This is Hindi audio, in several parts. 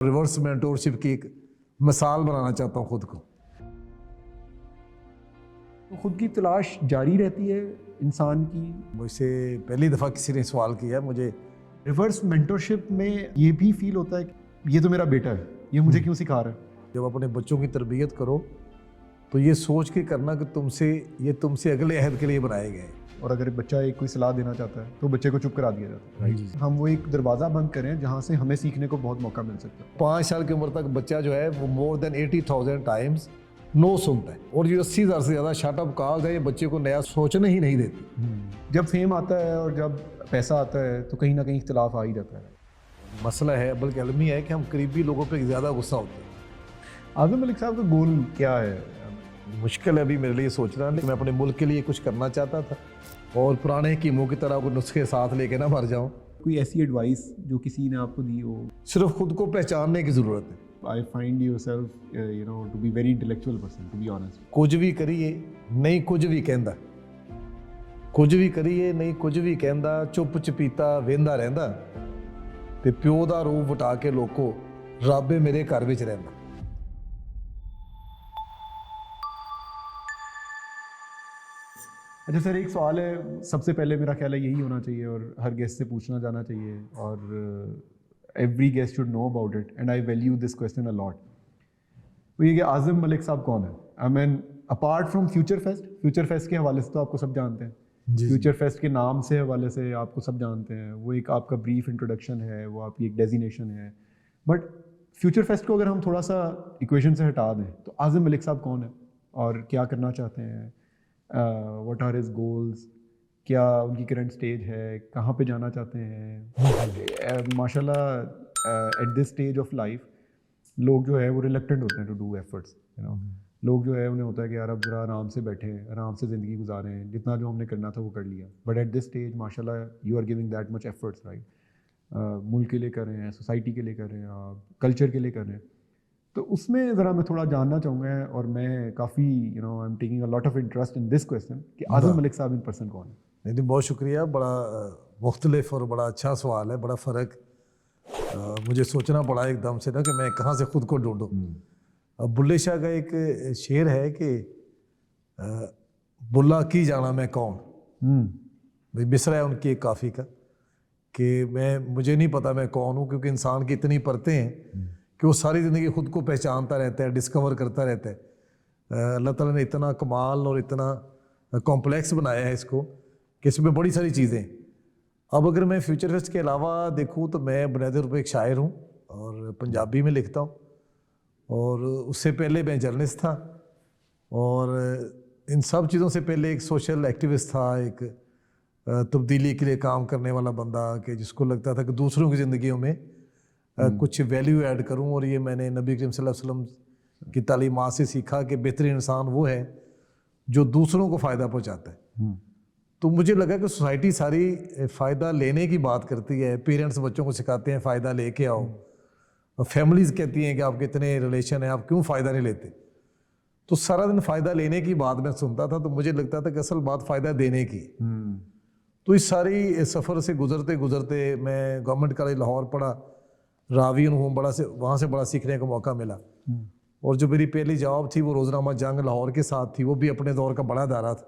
रिवर्स मेंटोरशिप की एक मिसाल बनाना चाहता हूँ खुद को। तो खुद की तलाश जारी रहती है इंसान की। मुझसे पहली दफ़ा किसी ने सवाल किया मुझे। रिवर्स मेंटरशिप में ये भी फील होता है कि ये तो मेरा बेटा है, ये मुझे क्यों सिखा रहा है। जब अपने बच्चों की तरबियत करो तो ये सोच के करना कि तुमसे अगले अहद के लिए बनाए गए हैं। और अगर बच्चा एक कोई सलाह देना चाहता है तो बच्चे को चुप करा दिया जाता है। राइट, हम वो एक दरवाज़ा बंद करें जहाँ से हमें सीखने को बहुत मौका मिल सकता है। 5 साल की उम्र तक बच्चा जो है वो मोर देन 80,000 टाइम्स नो सुनता है, और ये 80,000 से ज़्यादा शटअप कॉल्स है, ये बच्चे को नया सोचने ही नहीं देती। जब फेम आता है और जब पैसा आता है तो कहीं ना कहीं इख्तिलाफ आ ही जाता है। मसला है बल्कि अलमी है कि हम करीबी लोगों पे ज़्यादा गुस्सा होते हैं। आज़म मलिक साहब का गोल क्या है? मुश्किल है अभी मेरे लिए सोचना, लेकिन मैं अपने मुल्क के लिए कुछ करना चाहता था और पुराने कीमों की तरह को नुस्खे साथ लेके ना मर जाऊं। कोई ऐसी एडवाइस जो किसी ने आपको दी हो? सिर्फ खुद को पहचानने की ज़रूरत है। I find yourself, to be very intellectual person, to be honest. कुछ भी करिए नहीं कुछ भी कहंदा, कुछ भी करिए नहीं कुछ भी कहंदा, चुप चपीता वेंदा रहंदा ते प्यो दा रूप वटा के लोको रब मेरे घर विच रहंदा। अच्छा सर, एक सवाल है, सबसे पहले मेरा ख्याल है यही होना चाहिए और हर गेस्ट से पूछना जाना चाहिए, और every guest should know about it and I value this question a lot. वो ये कि आज़म मलिक साहब कौन है? I mean apart from future fest के हवाले से तो आपको सब जानते हैं, फ्यूचर फेस्ट के नाम से हवाले से आपको सब जानते हैं, वो एक आपका ब्रीफ इंट्रोडक्शन है, वो आपकी एक डेजिनेशन है। बट फ्यूचर फेस्ट को अगर हम थोड़ा सा इक्वेशन से हटा दें तो आज़म मलिक साहब कौन है और क्या करना चाहते हैं? What are his goals? क्या उनकी करंट स्टेज है? कहाँ पे जाना चाहते हैं? माशाल्लाह eight this stage of life लोग जो है वो रिलक्टेंट होते हैं टू डू एफर्ट्स, लोग जो है उन्हें होता है कि यार अब ज़रा आराम से बैठे, आराम से ज़िंदगी गुजारें, जितना जो हमने करना था वो कर लिया। बट एट दिस स्टेज माशाल्लाह you are giving that much efforts, right? मुल्क के लिए कर रहे हैं, सोसाइटी के लिए कर रहे हैं, आप कल्चर के लिए कर रहे हैं। तो उसमें ज़रा मैं थोड़ा जानना चाहूँगा, और मैं काफ़ी I am taking a lot of interest in this question कि आज़म मलिक साहब इन पर्सन कौन है? नहीं, बहुत शुक्रिया, बड़ा मुख्तलिफ और बड़ा अच्छा सवाल है, बड़ा फ़र्क मुझे सोचना पड़ा एकदम से ना कि मैं कहाँ से ख़ुद को ढूंढूं। अब बुल्ले शाह का एक शेर है कि बुल्ला की जाना मैं कौन, भाई मिसरा है उनकी एक काफ़ी का कि मुझे नहीं पता मैं कौन हूँ, क्योंकि इंसान की इतनी परतें हैं कि वो सारी ज़िंदगी ख़ुद को पहचानता रहता है, डिस्कवर करता रहता है। अल्लाह ताला ने इतना कमाल और इतना कॉम्प्लेक्स बनाया है इसको कि इसमें बड़ी सारी चीज़ें। अब अगर मैं फ्यूचर फेस्ट के अलावा देखूँ तो मैं बुनियादी तौर पर एक शायर हूँ और पंजाबी में लिखता हूँ, और उससे पहले मैं जर्नलिस्ट था, और इन सब चीज़ों से पहले एक सोशल एक्टिविस्ट था, एक तब्दीली के लिए काम करने वाला बंदा कि जिसको लगता था कि दूसरों की ज़िंदगियों में कुछ वैल्यू ऐड करूं। और ये मैंने नबी करीम सल्लल्लाहु अलैहि वसल्लम की तालीमात से सीखा कि बेहतरीन इंसान वो है जो दूसरों को फ़ायदा पहुंचाता है। तो मुझे लगा कि सोसाइटी सारी फ़ायदा लेने की बात करती है, पेरेंट्स बच्चों को सिखाते हैं फ़ायदा लेके आओ, और फैमिलीज़ कहती हैं कि आपके इतने रिलेशन हैं, आप क्यों फ़ायदा नहीं लेते। तो सारा दिन फ़ायदा लेने की बात मैं सुनता था, तो मुझे लगता था कि असल बात फ़ायदा देने की। तो इस सारी सफ़र से गुजरते गुजरते मैं गवर्नमेंट कॉलेज लाहौर पढ़ा, रावी हूँ, वहाँ से बड़ा सीखने का मौका मिला। और जो मेरी पहली जॉब थी वो रोज़नामा जंग लाहौर के साथ थी, वो भी अपने दौर का बड़ा अदारा था।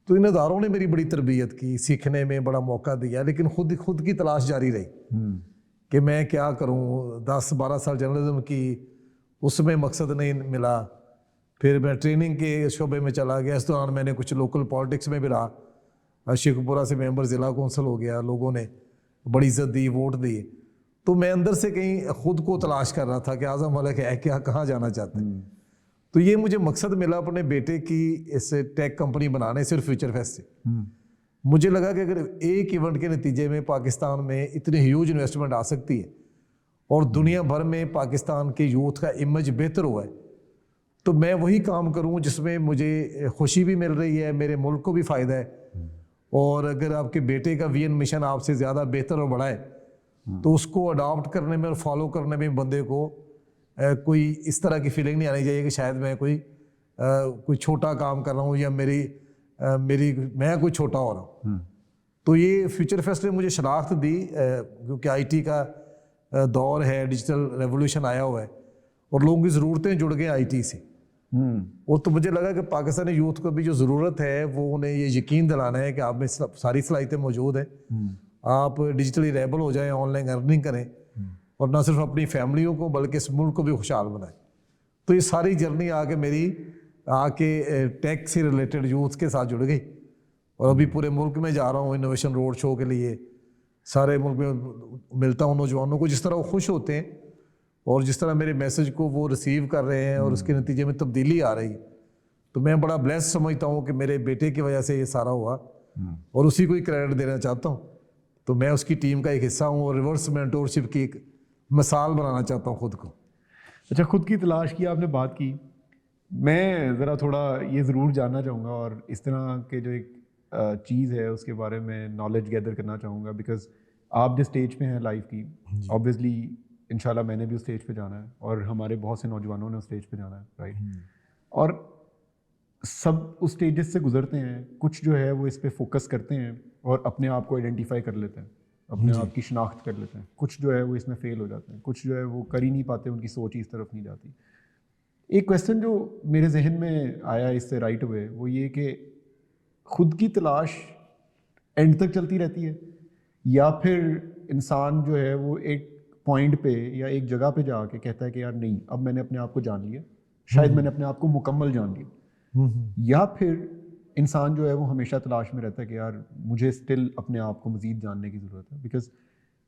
तो इन अदारों ने मेरी बड़ी तरबियत की, सीखने में बड़ा मौका दिया, लेकिन खुद की तलाश जारी रही कि मैं क्या करूँ। 10-12 साल जर्नलिज्म की, उसमें मकसद नहीं मिला। फिर मैं ट्रेनिंग के शोबे में चला गया, इस दौरान मैंने कुछ लोकल पॉलिटिक्स में भी रहा, शेखपुरा से मेंबर ज़िला कौंसल हो गया, लोगों ने बड़ी इज्जत दी, वोट दिए। तो मैं अंदर से कहीं खुद को तलाश कर रहा था कि आज़म मलिक है क्या, कहाँ जाना चाहते हैं। तो ये मुझे मकसद मिला अपने बेटे की इस टेक कंपनी बनाने, सिर्फ फ्यूचर फेस्ट से। मुझे लगा कि अगर एक इवेंट के नतीजे में पाकिस्तान में इतनी ह्यूज इन्वेस्टमेंट आ सकती है और दुनिया भर में पाकिस्तान के यूथ का इमेज बेहतर हुआ है, तो मैं वही काम करूँ जिसमें मुझे खुशी भी मिल रही है, मेरे मुल्क को भी फ़ायदा है। और अगर आपके बेटे का विजन मिशन आपसे ज़्यादा बेहतर और बड़ा है तो उसको अडॉप्ट करने में और फॉलो करने में बंदे को कोई इस तरह की फीलिंग नहीं आनी चाहिए कि शायद मैं कोई छोटा काम कर रहा हूँ या मैं कोई छोटा हो रहा हूँ। तो ये फ्यूचर फेस्ट ने मुझे शनाख्त दी, क्योंकि आईटी का दौर है, डिजिटल रेवोल्यूशन आया हुआ है और लोगों की ज़रूरतें जुड़ गए आईटी से। और तो मुझे लगा कि पाकिस्तानी यूथ को भी जो ज़रूरत है वो उन्हें ये यकीन दिलाना है कि आप में सारी सलाहियतें मौजूद हैं, आप डिजिटली रेबल हो जाएं, ऑनलाइन अर्निंग करें और ना सिर्फ अपनी फैमिलियों को बल्कि इस मुल्क को भी खुशहाल बनाएं। तो ये सारी जर्नी आके टेक से रिलेटेड यूथ के साथ जुड़ गई और अभी पूरे मुल्क में जा रहा हूँ इनोवेशन रोड शो के लिए। सारे मुल्क में मिलता हूँ नौजवानों को, जिस तरह वो खुश होते हैं और जिस तरह मेरे मैसेज को वो रिसीव कर रहे हैं और उसके नतीजे में तब्दीली आ रही है, तो मैं बड़ा ब्लेस्ड समझता हूँ कि मेरे बेटे की वजह से ये सारा हुआ और उसी को ही क्रेडिट देना चाहता हूँ। तो मैं उसकी टीम का एक हिस्सा हूँ और रिवर्स मेंटोरशिप की एक मिसाल बनाना चाहता हूँ खुद को। अच्छा, खुद की तलाश की आपने बात की, मैं ज़रा थोड़ा ये ज़रूर जानना चाहूँगा और इस तरह के जो एक चीज़ है उसके बारे में नॉलेज गैदर करना चाहूँगा, बिकॉज आप जिस स्टेज पे हैं लाइफ की, ऑब्वियसली इंशाल्लाह मैंने भी उस स्टेज पे जाना है और हमारे बहुत से नौजवानों ने उस स्टेज पे जाना है, राइट? और सब उस स्टेजेस से गुजरते हैं, कुछ जो है वो इस पे फोकस करते हैं और अपने आप को आइडेंटिफाई कर लेते हैं, अपने आप की शनाख्त कर लेते हैं, कुछ जो है वो इसमें फेल हो जाते हैं, कुछ जो है वो कर ही नहीं पाते, उनकी सोच ही इस तरफ नहीं जाती। एक क्वेश्चन जो मेरे जहन में आया इससे राइट हुए वो ये कि खुद की तलाश एंड तक चलती रहती है या फिर इंसान जो है वो एक पॉइंट पे या एक जगह पे जाके कहता है कि यार नहीं, अब मैंने अपने आप को जान लिया, शायद मैंने अपने आप को मुकम्मल जान लिया, या फिर इंसान जो है वो हमेशा तलाश में रहता है कि यार मुझे स्टिल अपने आप को मज़ीद जानने की ज़रूरत है, बिकॉज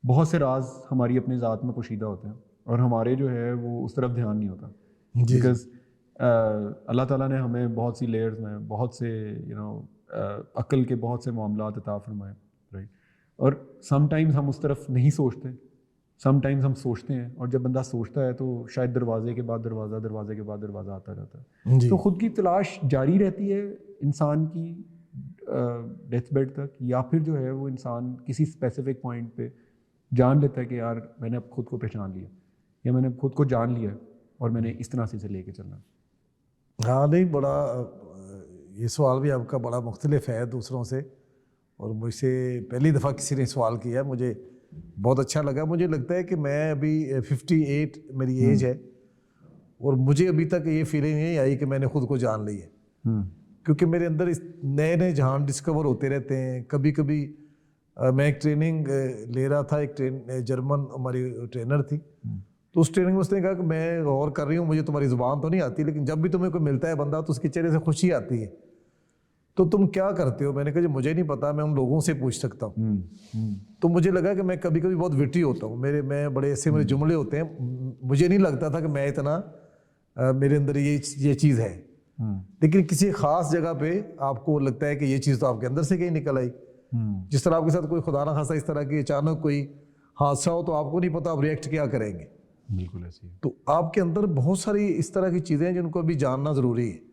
बहुत से राज हमारी अपने ज़ात में पोशीदा होते हैं और हमारे जो है वो उस तरफ ध्यान नहीं होता, बिकॉज अल्लाह ताला ने हमें बहुत सी लेयर्स में बहुत से अक्ल के बहुत से मामलात अता फरमाए, राइट? और समटाइम्स हम उस तरफ नहीं सोचते, समटाइम्स हम सोचते हैं और जब बंदा सोचता है तो शायद दरवाजे के बाद दरवाज़ा, दरवाजे के बाद दरवाज़ा आता रहता है। तो खुद की तलाश जारी रहती है इंसान की डेथ बेड तक, या फिर जो है वो इंसान किसी स्पेसिफिक पॉइंट पे जान लेता है कि यार मैंने अब खुद को पहचान लिया या मैंने खुद को जान लिया और मैंने इस तरह से इसे लेके चलना। हाँ, नहीं, बड़ा ये सवाल भी आपका बड़ा मुख्तलिफ है दूसरों से और मुझसे पहली दफ़ा किसी ने सवाल किया, मुझे बहुत अच्छा लगा। मुझे लगता है कि मैं अभी 58 मेरी एज है और मुझे अभी तक ये फीलिंग नहीं आई कि मैंने खुद को जान ली है, क्योंकि मेरे अंदर इस नए नए जहान डिस्कवर होते रहते हैं। कभी कभी मैं एक ट्रेनिंग ले रहा था, एक जर्मन हमारी ट्रेनर थी, तो उस ट्रेनिंग में उसने कहा कि मैं गौर कर रही हूँ, मुझे तुम्हारी ज़ुबान तो नहीं आती, लेकिन जब भी तुम्हें कोई मिलता है बंदा तो उसके चेहरे से खुशी आती है, तो तुम क्या करते हो? मैंने कहा जी मुझे नहीं पता, मैं उन लोगों से पूछ सकता हूँ। तो मुझे लगा कि मैं कभी कभी बहुत विटी होता हूँ, मैं बड़े ऐसे मेरे जुमले होते हैं, मुझे नहीं लगता था कि मैं इतना मेरे अंदर ये चीज़ है, लेकिन किसी ख़ास जगह पे आपको लगता है कि ये चीज़ तो आपके अंदर से कहीं निकल आई। जिस तरह आपके साथ कोई खुदा ना खासा इस तरह की अचानक कोई हादसा हो तो आपको नहीं पता आप रिएक्ट क्या करेंगे। बिल्कुल ऐसी है। तो आपके अंदर बहुत सारी इस तरह की चीज़ें हैं जिनको अभी जानना ज़रूरी है।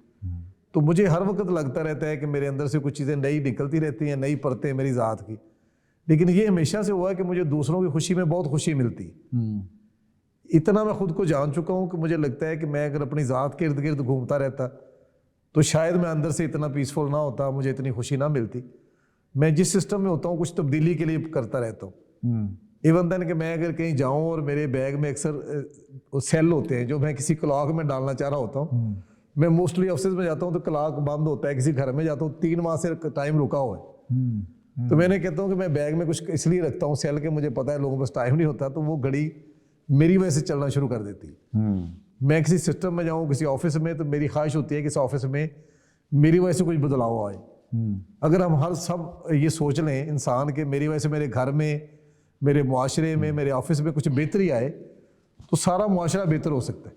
तो मुझे हर वक्त लगता रहता है कि मेरे अंदर से कुछ चीज़ें नई निकलती रहती हैं, नई परतें मेरी ज़ात की, लेकिन ये हमेशा से हुआ है कि मुझे दूसरों की खुशी में बहुत खुशी मिलती है। इतना मैं खुद को जान चुका हूँ कि मुझे लगता है कि मैं अगर अपनी ज़ात के इर्द गिर्द घूमता रहता तो शायद मैं अंदर से इतना पीसफुल ना होता, मुझे इतनी खुशी ना मिलती। मैं जिस सिस्टम में होता हूँ कुछ तब्दीली के लिए करता रहता हूँ। इवन देन कि मैं अगर कहीं जाऊँ और मेरे बैग में अक्सर सेल होते हैं जो मैं किसी क्लॉक में डालना चाह रहा होता हूँ, मैं मोस्टली ऑफिस में जाता हूँ तो क्लॉक बंद होता है, किसी घर में जाता हूँ 3 माह से टाइम रुका हुआ है, तो मैंने कहता हूँ कि मैं बैग में कुछ इसलिए रखता हूँ सेल के, मुझे पता है लोगों के पास टाइम नहीं होता, तो वो घड़ी मेरी वजह से चलना शुरू कर देती है। मैं किसी सिस्टम में जाऊँ किसी ऑफिस में तो मेरी ख्वाहिश होती है कि इस ऑफिस में मेरी वजह से कुछ बदलाव आए। अगर हम सब ये सोच लें इंसान के मेरी वजह से मेरे घर में, मेरे मुआशरे में, मेरे ऑफिस में कुछ बेहतरी आए तो सारा मुआशरा बेहतर हो सकता है।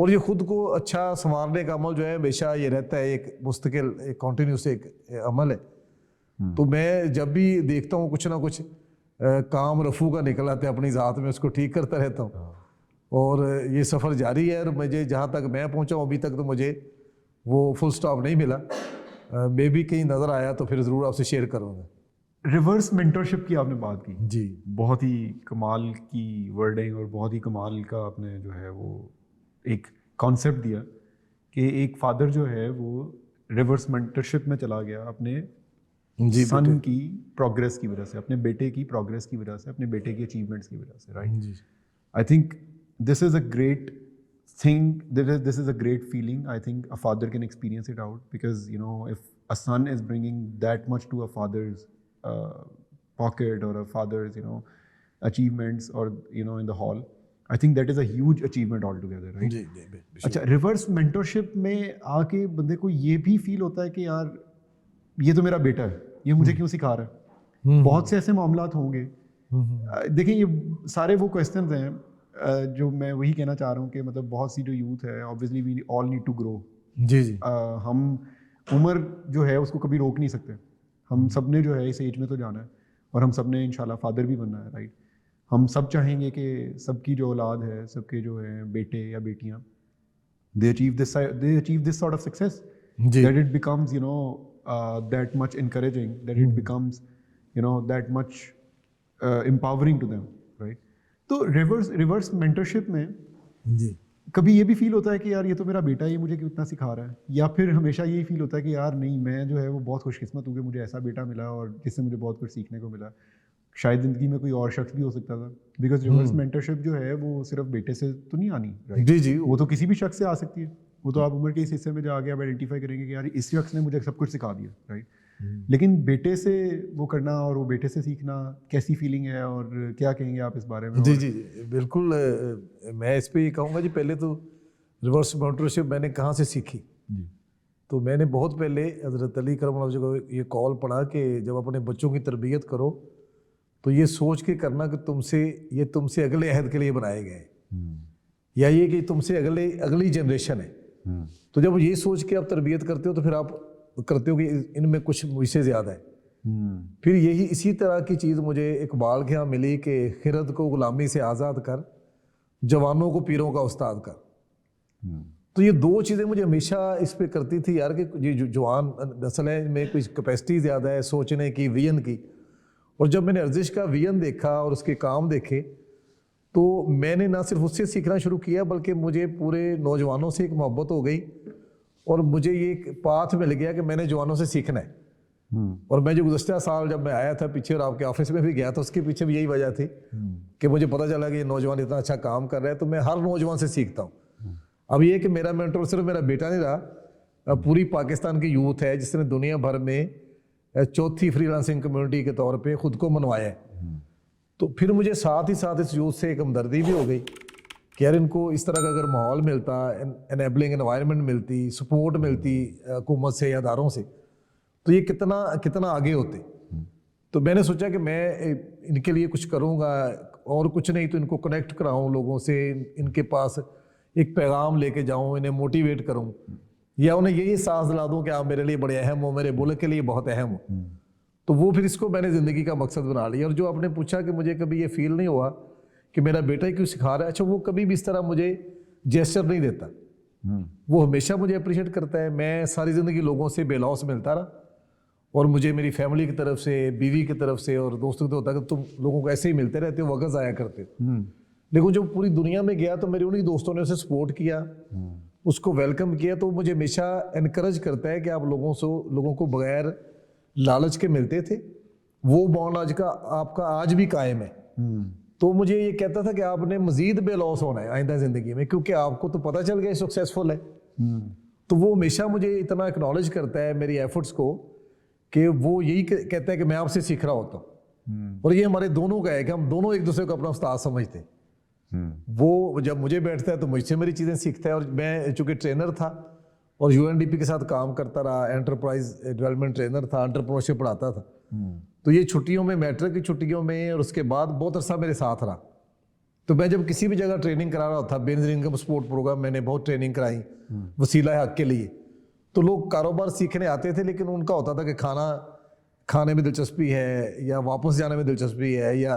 और ये खुद को अच्छा संवारने का अमल जो है हमेशा ये रहता है, एक मुस्तकिल एक कॉन्टीन्यूस एक अमल है। तो मैं जब भी देखता हूँ कुछ ना कुछ काम रफू का निकल आता है अपनी ज़ात में, उसको ठीक करता रहता हूँ और ये सफ़र जारी है। और मुझे जहाँ तक मैं पहुँचा हूँ अभी तक तो मुझे वो फुल स्टॉप नहीं मिला, मैं भी कहीं नज़र आया तो फिर ज़रूर आपसे शेयर करूँगा। रिवर्स मेंटरशिप की आपने बात की जी, बहुत ही कमाल की वर्डिंग और बहुत ही कमाल का आपने जो है वो एक कॉन्सेप्ट दिया कि एक फादर जो है वो रिवर्स मेंटरशिप में चला गया अपने सन की प्रोग्रेस की वजह से, अपने बेटे की प्रोग्रेस की वजह से, अपने बेटे की अचीवमेंट्स की वजह से, right? I think this is a great thing. This is a great feeling. I think a father can experience it out, because you know, if a son is bringing that much to a father's pocket, or a father's, you know, achievements, or you know, in the hall, I think that is a huge achievement altogether, right? जी जी अच्छा, रिवर्स मेंटरशिप में आके बंदे को ये भी फील होता है कि यार ये तो मेरा बेटा है, ये मुझे क्यों सिखा रहा है। बहुत से ऐसे मामलात होंगे। देखिए, ये सारे वो क्वेश्चंस हैं जो मैं वही कहना चाह रहा हूँ कि मतलब बहुत सी जो यूथ है, obviously we all need to grow. जी जी हम उम्र जो है उसको कभी रोक नहीं सकते। हम सब ने जो है इस एज में तो जाना है, और हम सब ने इंशाल्लाह फादर भी बनना है, राइट। हम सब चाहेंगे कि सबकी जो औलाद है, सबके जो है बेटे या बेटियां, they achieve this sort of success, ji that it becomes, you know, that much encouraging, that it becomes, you know, that much empowering to them, right? तो reverse mentorship में जी कभी ये भी फील होता है कि यार ये तो मेरा बेटा है, ये मुझे कितना सिखा रहा है, या फिर हमेशा यही फील होता है कि यार नहीं, मैं जो है वो बहुत खुशकिस्मत हूँ कि मुझे ऐसा बेटा मिला और जिससे मुझे बहुत कुछ सीखने को मिला। शायद ज़िंदगी में कोई और शख्स भी हो सकता था, बिकॉज रिवर्स मेंटरशिप जो है वो सिर्फ बेटे से तो नहीं आनी, राइट। जी जी वो तो किसी भी शख्स से आ सकती है। वो तो आप उम्र के इस हिस्से में जाके आप आइडेंटिफाई करेंगे कि यार इस शख्स ने मुझे सब कुछ सिखा दिया, राइट। लेकिन बेटे से वो करना और वो बेटे से सीखना, कैसी फीलिंग है, और क्या कहेंगे आप इस बारे में? जी जी जी बिल्कुल। मैं इस पे ये कहूँगा जी, पहले तो रिवर्स मेंटरशिप मैंने कहाँ से सीखी जी। तो मैंने बहुत पहले हज़रत अली करम को ये कॉल पढ़ा कि जब अपने बच्चों की तरबियत करो तो ये सोच के करना कि तुमसे अगले अहद के लिए बनाए गए हैं, या ये कि तुमसे अगली जनरेशन है। तो जब ये सोच के आप तरबियत करते हो तो फिर आप करते हो कि इनमें कुछ मुझसे ज़्यादा है। फिर यही इसी तरह की चीज़ मुझे इकबाल के यहाँ मिली कि खिरद को गुलामी से आज़ाद कर, जवानों को पीरों का उस्ताद कर। तो ये दो चीज़ें मुझे हमेशा इस पे करती थी यार कि ये जो जवान नस्ल है, इनमें कुछ कैपेसिटी ज़्यादा है सोचने की, विजन की। और जब मैंने अर्जिश का विजन देखा और उसके काम देखे तो मैंने ना सिर्फ उससे सीखना शुरू किया, बल्कि मुझे पूरे नौजवानों से एक मोहब्बत हो गई, और मुझे ये एक पाथ मिल गया कि मैंने जवानों से सीखना है। और मैं जो गुज़श्ता साल जब मैं आया था पीछे और आपके ऑफिस में भी गया था, उसके पीछे भी यही वजह थी कि मुझे पता चला कि ये नौजवान इतना अच्छा काम कर रहा है, तो मैं हर नौजवान से सीखता हूँ। अब ये कि मेरा मेंटर सिर्फ मेरा बेटा नहीं रहा, पूरी पाकिस्तान की यूथ है जिसने दुनिया भर में चौथी फ्रीलांसिंग कम्युनिटी के तौर पे खुद को मनवाया है। तो फिर मुझे साथ ही साथ इस यूथ से एक हमदर्दी भी हो गई कि यार इनको इस तरह का अगर माहौल मिलता, एनेबलिंग एनवायरनमेंट मिलती, सपोर्ट मिलती हुकूमत से या अदारों से, तो ये कितना आगे होते। तो मैंने सोचा कि मैं इनके लिए कुछ करूँगा, और कुछ नहीं तो इनको कनेक्ट कराऊँ लोगों से, इनके पास एक पैगाम लेके जाऊँ, इन्हें मोटिवेट करूँ, या उन्हें यही सांस दिला दूँ कि आप मेरे लिए बड़े अहम हो, मेरे मुल्क के लिए बहुत अहम हो। तो वो फिर इसको मैंने ज़िंदगी का मकसद बना लिया। और जो आपने पूछा कि मुझे कभी ये फील नहीं हुआ कि मेरा बेटा ही क्यों सिखा रहा है, अच्छा वो कभी भी इस तरह मुझे जेस्चर नहीं देता, वो हमेशा मुझे अप्रिशिएट करता है। मैं सारी ज़िंदगी लोगों से बेलौस मिलता रहा, और मुझे मेरी फैमिली की तरफ से, बीवी की तरफ से और दोस्तों की तरफ होता कि तुम लोगों को ऐसे ही मिलते रहते हो, वक्त ज़ाया करते हो। लेकिन जब पूरी दुनिया में गया तो मेरे उन्हीं दोस्तों ने उसे सपोर्ट किया, उसको वेलकम किया। तो मुझे हमेशा इनकरेज करता है कि आप लोगों को बगैर लालच के मिलते थे, वो बॉन्ड आपका आज भी कायम है। तो मुझे ये कहता था कि आपने मजीद बेलौस होना है आइंदा ज़िंदगी में, क्योंकि आपको तो पता चल गया सक्सेसफुल है। तो वो हमेशा मुझे इतना एक्नॉलेज करता है मेरी एफर्ट्स को कि वो यही कहता है कि मैं आपसे सीख रहा होता हूँ। और ये हमारे दोनों का है कि हम दोनों एक दूसरे को अपना उस्ताद समझते हैं। वो जब मुझे बैठता है तो मुझसे मेरी चीज़ें सीखता है। और मैं चूँकि ट्रेनर था और यूएनडीपी के साथ काम करता रहा, एंटरप्राइज डेवलपमेंट ट्रेनर था, एंटरप्रेन्योरशिप पढ़ाता था, तो ये छुट्टियों में, मैट्रिक की छुट्टियों में और उसके बाद बहुत अर्सा मेरे साथ रहा। तो मैं जब किसी भी जगह ट्रेनिंग करा रहा था, बेनज़ीर इनकम सपोर्ट प्रोग्राम मैंने बहुत ट्रेनिंग कराई वसीला हक के लिए, तो लोग कारोबार सीखने आते थे, लेकिन उनका होता था कि खाने में दिलचस्पी है, या वापस जाने में दिलचस्पी है, या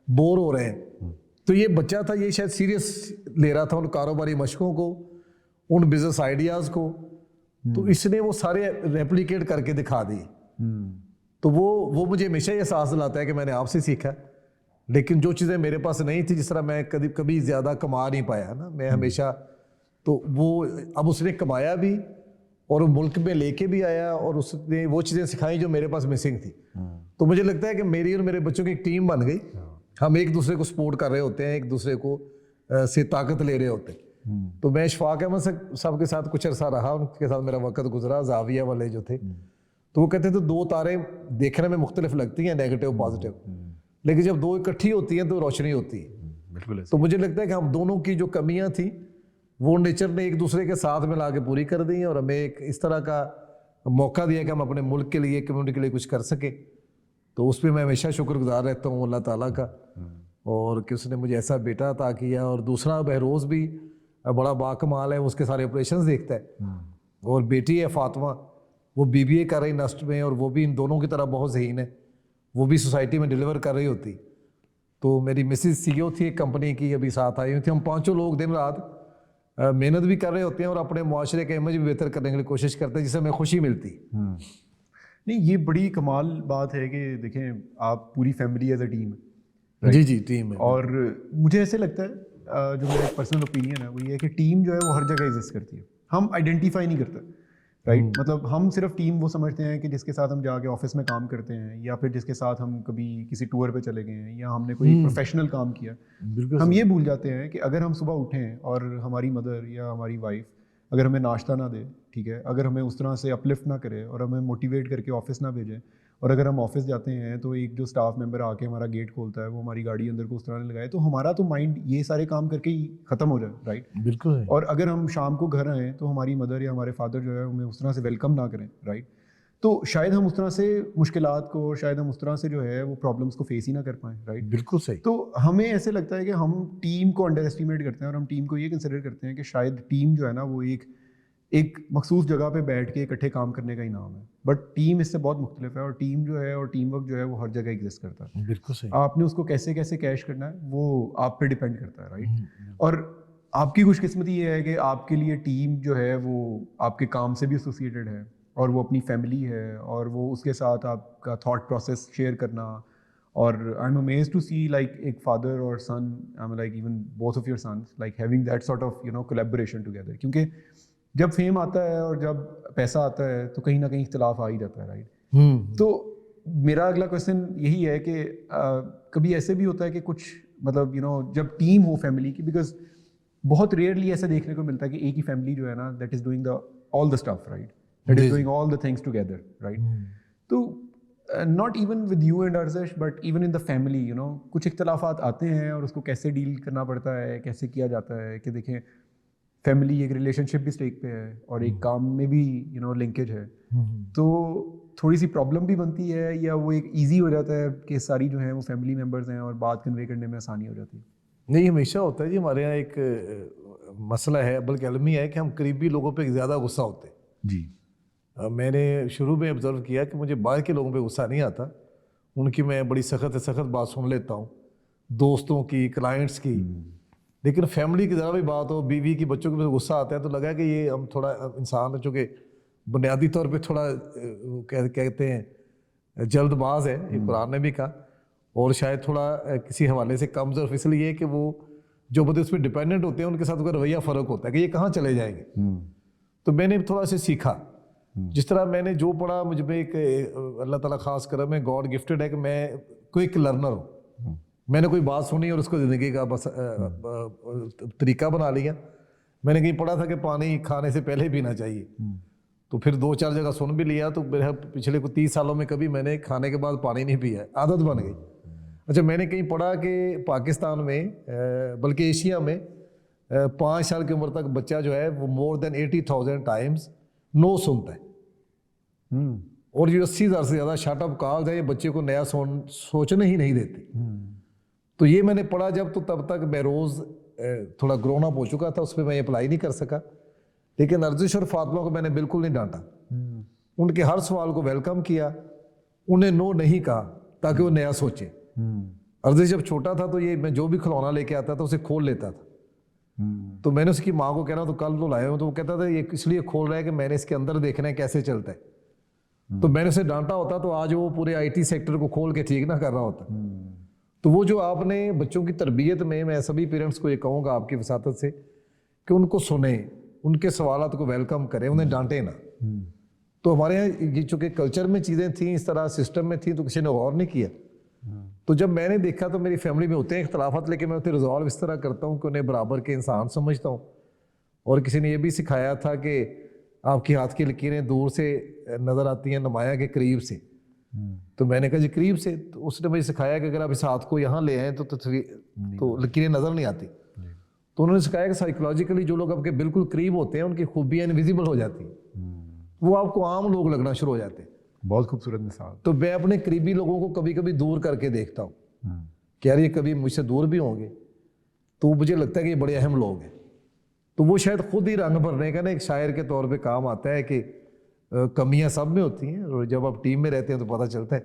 बोर हो रहे हैं। तो ये बच्चा था, ये शायद सीरियस ले रहा था उन कारोबारी मशकों को, उन बिजनेस आइडियाज़ को। तो इसने वो सारे रेप्लिकेट करके दिखा दिए। तो वो मुझे हमेशा ये एहसास दिलाता है कि मैंने आपसे सीखा, लेकिन जो चीज़ें मेरे पास नहीं थी, जिस तरह मैं कभी ज़्यादा कमा नहीं पाया ना, मैं हमेशा, तो वो अब उसने कमाया भी और मुल्क में लेके भी आया, और उसने वो चीज़ें सिखाई जो मेरे पास मिसिंग थी। तो मुझे लगता है कि मेरी और मेरे बच्चों की एक टीम बन गई। हम एक दूसरे को सपोर्ट कर रहे होते हैं, एक दूसरे को से ताकत ले रहे होते। तो मैं इशफाक अहमद साहब के साथ कुछ अर्सा रहा, उनके साथ मेरा वक्त गुजरा, जाविया वाले जो थे, तो वो कहते थे 2 तारे देखने में मुख्तलिफ लगती हैं, नेगेटिव पॉजिटिव, लेकिन जब 2 इकट्ठी होती हैं तो रोशनी होती है। बिल्कुल। तो मुझे लगता है कि हम दोनों की जो कमियां थी वो नेचर ने एक दूसरे के साथ मिला के पूरी कर दी, और हमें एक इस तरह का मौका दिया कि हम अपने मुल्क के लिए, कम्युनिटी के लिए कुछ कर सके। तो उस पर मैं हमेशा शुक्रगुजार रहता हूँ अल्लाह ताला का, और कि उसने मुझे ऐसा बेटा अता किया। और दूसरा बहरोज़ भी बड़ा बाकमाल है, उसके सारे ऑपरेशंस देखता है, और बेटी है फातिमा, वो BBA कर रही नस्ट में, और वो भी इन दोनों की तरह बहुत ज़हीन है, वो भी सोसाइटी में डिलीवर कर रही होती। तो मेरी मिसिस CEO थी एक कंपनी की, अभी साथ आई हुई थी। हम 5 लोग दिन रात मेहनत भी कर रहे होते हैं और अपने मुआशरे का इमेज भी बेहतर करने के लिए कोशिश करते हैं, जिससे हमें खुशी मिलती। नहीं, ये बड़ी कमाल बात है कि देखें आप पूरी फैमिली एज अ टीम, जी टीम है। और मुझे ऐसे लगता है जो मेरा एक पर्सनल ओपिनियन है वो ये है कि टीम जो है वो हर जगह एग्जिस्ट करती है, हम आइडेंटिफाई नहीं करते, राइट। मतलब हम सिर्फ टीम वो समझते हैं कि जिसके साथ हम जाके ऑफिस में काम करते हैं, या फिर जिसके साथ हम कभी किसी टूर पे चले गए हैं, या हमने कोई प्रोफेशनल काम किया। हम ये भूल जाते हैं कि अगर हम सुबह उठें और हमारी मदर या हमारी वाइफ अगर हमें नाश्ता ना दे, ठीक है, अगर हमें उस तरह से अपलिफ्ट ना करे और हमें मोटिवेट करके ऑफिस ना भेजे, और अगर हम ऑफिस जाते हैं तो एक जो स्टाफ मेंबर आके हमारा गेट खोलता है, वो हमारी गाड़ी अंदर को उस तरह लगाए, तो हमारा तो माइंड ये सारे काम करके ही ख़त्म हो जाए, राइट। बिल्कुल। और अगर हम शाम को घर आएँ तो हमारी मदर या हमारे फादर जो है हमें उस तरह से वेलकम ना करें, राइट, तो शायद हम उस तरह से मुश्किलात को, और शायद हम उस तरह से जो है वो प्रॉब्लम्स को फेस ही ना कर पाएँ, राइट। बिल्कुल सही। तो हमें ऐसे लगता है कि हम टीम को अंडर एस्टिमेट करते हैं, और हम टीम को ये कंसिडर करते हैं कि शायद टीम जो है ना वो एक मखसूस जगह पे बैठ के इकट्ठे काम करने का ही नाम है, बट टीम इससे बहुत मुख्तलिफ है, और टीम जो है और टीम वर्क जो है वो हर जगह एग्जिस्ट करता है। बिल्कुल सही। आपने उसको कैसे कैसे कैश करना है वो आप पे डिपेंड करता है, राइट। और आपकी खुशकिस्मती ये है कि आपके लिए टीम जो है वो आपके काम से भी एसोसिएटेड है, और वो अपनी फैमिली है, और वो उसके साथ आपका थॉट प्रोसेस शेयर करना। और I am amazed to see like एक फादर और son, I am like even both of your sons like having that sort of collaboration together, क्योंकि जब फेम आता है और जब पैसा आता है तो कहीं ना कहीं इख्तिलाफ आ ही जाता है, राइट। तो मेरा अगला क्वेश्चन यही है कि कभी ऐसे भी होता है कि कुछ मतलब जब टीम हो फैमिली की, बिकॉज बहुत रेयरली ऐसा देखने को मिलता है कि एक ही फैमिली जो है ना that is doing all the stuff, right, that is doing all the things together, right. तो not even with you and Arjash but even in the family कुछ इख्तिलाफात आते हैं, और उसको कैसे डील करना पड़ता है, कैसे किया जाता है। कि देखें फैमिली एक रिलेशनशिप भी स्टेक पे है, और एक काम में भी लिंकेज है, तो थोड़ी सी प्रॉब्लम भी बनती है, या वो एक ईजी हो जाता है कि सारी जो है वो फैमिली मेम्बर्स हैं और बात कन्वे करने में आसानी हो जाती है। नहीं, हमेशा होता है जी। हमारे यहाँ एक मसला है, बल्कि अलमी है, कि हम करीबी लोगों पे ज़्यादा गुस्सा होते हैं जी। मैंने शुरू में ऑब्जर्व किया कि मुझे बाहर के लोगों पे गुस्सा नहीं आता, उनकी मैं बड़ी सख्त बात सुन लेता हूँ, दोस्तों की, क्लाइंट्स की, लेकिन फैमिली की ज़रा भी बात हो, बीवी की, बच्चों के गुस्सा आता है, तो लगा कि ये हम थोड़ा इंसान है, चूँकि बुनियादी तौर पे थोड़ा कहते हैं जल्दबाज है, ये कुरान ने भी कहा, और शायद थोड़ा किसी हवाले से कम ज़र्फ इसलिए कि वो जो बंदे उस पर डिपेंडेंट होते हैं उनके साथ उनका रवैया फ़र्क होता है कि ये कहाँ चले जाएंगे। तो मैंने थोड़ा सा सीखा, जिस तरह मैंने जो पढ़ा, मुझ में एक अल्लाह ताला खास करम है, गॉड गिफ्टेड है कि मैं क्विक लर्नर हूँ। मैंने कोई बात सुनी और उसको ज़िंदगी का बस तरीका बना लिया। मैंने कहीं पढ़ा था कि पानी खाने से पहले पीना चाहिए, तो फिर 2-4 जगह सुन भी लिया, तो मेरे पिछले 30 सालों में कभी मैंने खाने के बाद पानी नहीं पिया, आदत बन गई। अच्छा, मैंने कहीं पढ़ा कि पाकिस्तान में बल्कि एशिया में 5 साल की उम्र तक बच्चा जो है वो मोर देन 80,000 टाइम्स नो सुनता है, और जो 80,000 से ज़्यादा शट अप कॉल्स है, ये बच्चे को नया सोचने ही नहीं देते। तो ये मैंने पढ़ा जब, तो तब तक मैं रोज़ थोड़ा ग्रोन अप हो चुका था, उस पर मैं अप्लाई नहीं कर सका। लेकिन अर्जिश और फातिमा को मैंने बिल्कुल नहीं डांटा, उनके हर सवाल को वेलकम किया, उन्हें नो नहीं कहा ताकि वो नया सोचे। अर्जिश जब छोटा था तो ये मैं जो भी खिलौना लेके आता था उसे खोल लेता था, तो मैंने उसकी माँ को कहना, तो कल तो लाए हो, तो वो कहता था ये इसलिए खोल रहा है कि मैंने इसके अंदर देखना है कैसे चलता है। तो मैंने उसे डांटा होता तो आज वो पूरे IT सेक्टर को खोल के ठीक ना कर रहा होता। तो वो जो आपने बच्चों की तरबियत में, मैं सभी पेरेंट्स को ये कहूँगा आपकी वसातत से, कि उनको सुने, उनके सवालात को वेलकम करें, उन्हें डांटे ना। तो हमारे यहाँ ये चूँकि कल्चर में चीज़ें थी, इस तरह सिस्टम में थी, तो किसी ने गौर नहीं किया। तो जब मैंने देखा तो मेरी फैमिली में होते हैं इख्तलाफात, लेकिन मैं उन्हें रिजॉल्व इस तरह करता हूँ कि उन्हें बराबर के इंसान समझता हूँ। और किसी ने यह भी सिखाया था कि आपकी हाथ की लकीरें दूर से नज़र आती हैं नुमाया के करीब से। तो मैंने कहा जी करीब से, तो उसने मुझे सिखाया कि अगर आप इस हाथ को यहाँ ले आएँ तो लकीरें नज़र नहीं आती। तो उन्होंने सिखाया कि साइकोलॉजिकली जो लोग आपके बिल्कुल करीब होते हैं उनकी खूबियाँ इनविजिबल हो जाती हैं, वो आपको आम लोग लगना शुरू हो जाते हैं। बहुत खूबसूरत मिसाल। तो मैं अपने करीबी लोगों को कभी कभी दूर करके देखता हूँ कि यार ये कभी मुझसे दूर भी होंगे, तो मुझे लगता है कि ये बड़े अहम लोग हैं। तो वो शायद खुद ही रंग भरने का ना एक शायर के तौर पे काम आता है कि कमियां सब में होती हैं और जब आप टीम में रहते हैं तो पता चलता है,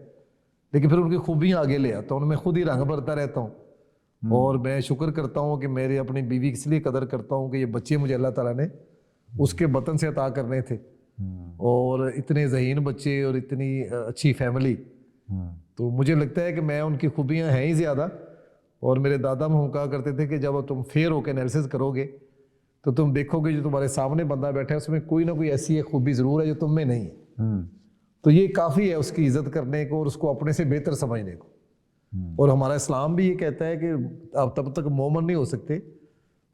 लेकिन फिर उनकी खूबियां आगे ले आता हूँ, उनमें खुद ही रंग भरता रहता हूँ। और मैं शुक्र करता हूँ कि मेरे अपनी बीवी की इसलिए कदर करता हूँ कि ये बच्चे मुझे अल्लाह ताला ने उसके वतन से अता करने थे, और इतने ज़हीन बच्चे और इतनी अच्छी फैमिली। तो मुझे लगता है कि मैं उनकी खूबियाँ हैं ही ज़्यादा। और मेरे दादा मुँह कहा करते थे कि जब तुम फेयर होकर एनालिसिस करोगे तो तुम देखोगे जो तुम्हारे सामने बंदा बैठा है उसमें कोई ना कोई ऐसी एक खूबी ज़रूर है जो तुम में नहीं है। तो ये काफ़ी है उसकी इज़्ज़त करने को और उसको अपने से बेहतर समझने को। और हमारा इस्लाम भी ये कहता है कि आप तब तक मोमिन नहीं हो सकते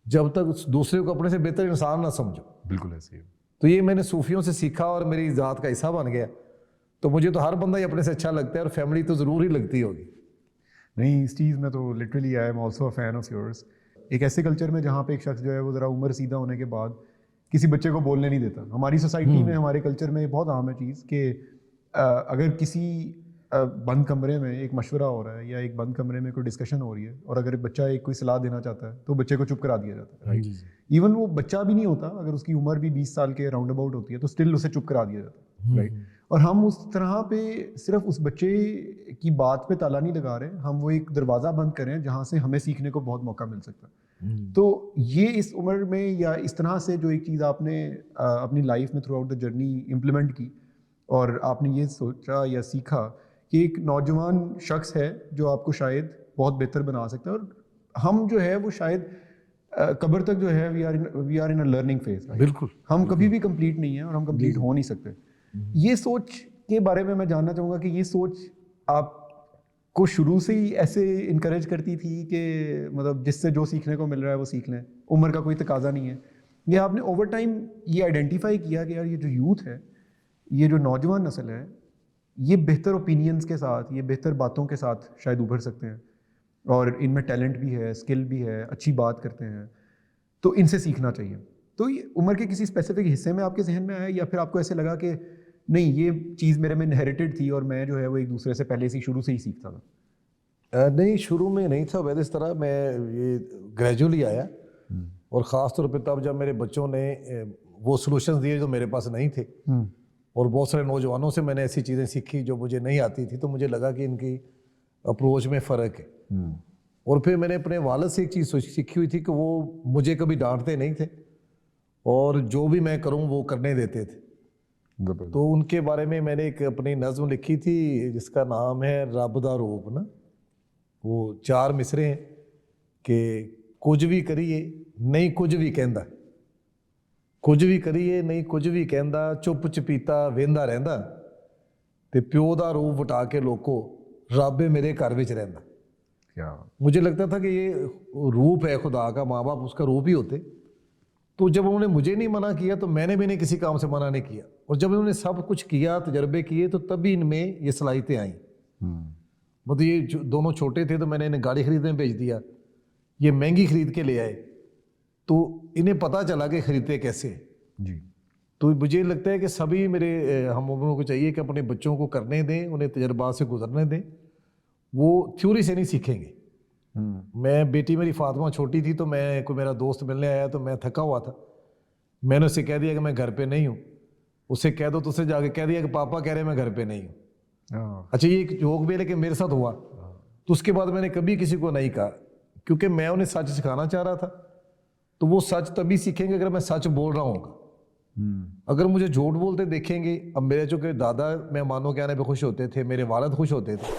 जब तक दूसरे को अपने से बेहतर इंसान ना समझो। बिल्कुल ऐसे ही। तो ये मैंने सूफियों से सीखा और मेरी ज़ात का हिस्सा बन गया। तो मुझे तो हर बंदा ही अपने से अच्छा लगता है और फैमिली तो ज़रूर ही लगती होगी। नहीं, इस चीज़ में तो literally I am also a fan of yours. एक ऐसे कल्चर में जहाँ पे एक शख्स जो है वो ज़रा उम्र सीधा होने के बाद किसी बच्चे को बोलने नहीं देता। हमारी सोसाइटी में, हमारे कल्चर में बहुत आम है चीज़ कि अगर किसी बंद कमरे में एक मशवरा हो रहा है या एक बंद कमरे में कोई डिस्कशन हो रही है और अगर बच्चा एक कोई सलाह देना चाहता है तो बच्चे को चुप करा दिया जाता है, राइट। इवन वो बच्चा भी नहीं होता, अगर उसकी उम्र भी 20 साल के राउंड अबाउट होती है तो स्टिल उसे चुप करा दिया जाता है, राइट। और हम उस तरह पे सिर्फ उस बच्चे की बात पे ताला नहीं लगा रहे, हम वो एक दरवाज़ा बंद करें जहाँ से हमें सीखने को बहुत मौका मिल सकता है। तो ये इस उम्र में या इस तरह से जो एक चीज़ आपने अपनी लाइफ में through out the journey implement की और आपने ये सोचा या सीखा कि एक नौजवान शख्स है जो आपको शायद बहुत बेहतर बना सकता है, और हम जो है वो शायद कब्र तक जो है we are in a learning phase. बिल्कुल, हम कभी भी कंप्लीट नहीं है और हम कंप्लीट हो नहीं सकते। ये सोच के बारे में मैं जानना चाहूँगा कि ये सोच आपको शुरू से ही ऐसे इनकरेज करती थी कि मतलब जिससे जो सीखने को मिल रहा है वो सीख लें, उम्र का कोई तकाजा नहीं है, या आपने ओवर टाइम ये आइडेंटिफाई किया कि यार ये जो यूथ है, ये जो नौजवान नस्ल है, ये बेहतर ओपिनियंस के साथ, ये बेहतर बातों के साथ शायद उभर सकते हैं और इनमें टैलेंट भी है, स्किल भी है, अच्छी बात करते हैं, तो इनसे सीखना चाहिए। तो ये उम्र के किसी स्पेसिफिक हिस्से में आपके जहन में आया या फिर आपको ऐसे लगा कि नहीं ये चीज़ मेरे में इनहेरिटेड थी और मैं जो है वो एक दूसरे से पहले से शुरू से ही सीखता था? नहीं, शुरू में नहीं था वैसे इस तरह, मैं ये ग्रेजुअली आया। और ख़ास तौर पे तब जब मेरे बच्चों ने वो सॉल्यूशंस दिए जो मेरे पास नहीं थे, और बहुत सारे नौजवानों से मैंने ऐसी चीज़ें सीखी जो मुझे नहीं आती थी, तो मुझे लगा कि इनकी अप्रोच में फ़र्क है। और फिर मैंने अपने वालिद से एक चीज़ सीखी हुई थी कि वो मुझे कभी डांटते नहीं थे और जो भी मैं करूं वो करने देते थे। तो उनके बारे में मैंने एक अपनी नज़्म लिखी थी जिसका नाम है रब दा रूप ना। वो 4 मिसरे हैं कि कुछ भी करिए नहीं कुछ भी कहंदा, कुछ भी करिए नहीं कुछ भी कहंदा, चुप चपीता वेंदा रहंदा ते प्यो दा रूप वटा के लोको रब मेरे घर विच रहंदा। क्या मुझे लगता था कि ये रूप है खुदा का, माँ बाप उसका रूप ही होते। तो जब उन्होंने मुझे नहीं मना किया तो मैंने भी नहीं किसी काम से मना नहीं किया, और जब उन्होंने सब कुछ किया, तजर्बे किए, तो तभी इनमें ये सलाहियतें आई। मतलब ये दोनों छोटे थे तो मैंने इन्हें गाड़ी खरीदने भेज दिया, ये महंगी खरीद के ले आए, तो इन्हें पता चला कि खरीदते कैसे जी। तो मुझे लगता है कि सभी मेरे हम उम्रों को चाहिए कि अपने बच्चों को करने दें, उन्हें तजर्बात से गुजरने दें, वो थ्योरी से नहीं सीखेंगे। मैं बेटी मेरी फातिमा छोटी थी तो मैं कोई मेरा दोस्त मिलने आया तो मैं थका हुआ था, मैंने उससे कह दिया कि मैं घर पे नहीं हूँ। उससे कह दो तो उससे जाके कह दिया कि पापा कह रहे हैं मैं घर पे नहीं हूँ। अच्छा, ये एक जोक भी है लेकिन मेरे साथ हुआ। तो उसके बाद मैंने कभी किसी को नहीं कहा, क्योंकि मैं उन्हें सच सिखाना चाह रहा था। तो वो सच तभी सीखेंगे अगर मैं सच बोल रहा हूँ। अगर मुझे झूठ बोलते देखेंगे, अब मेरे चूँकि दादा मेहमानों के आने पे खुश होते थे, मेरे वालिद खुश होते थे,